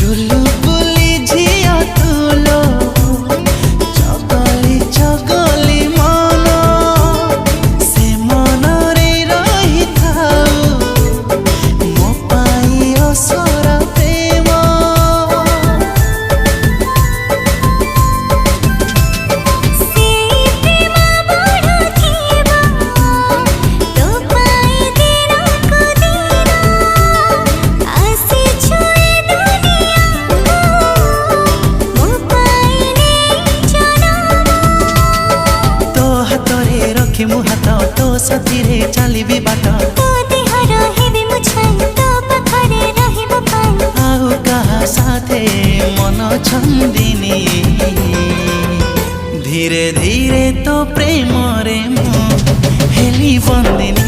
चुलु बुली झिया तुलो चगली चगली मन से मन रे रही थाऊ मो पाई असरा प्रेम से प्रेम बड़ थेबा तो पाई देना को देना आसे छुए दुनिया मो पाई ने जनम तो हाथरे रखी मु हाथ तो साथी चलबी बाट तो देह रहिबे मु छाई तो पाखरे रहिबो पाई आउ कहा साथे मन छंदिनी धीरे धीरे तो प्रेम रे मु हेली बंदिनी।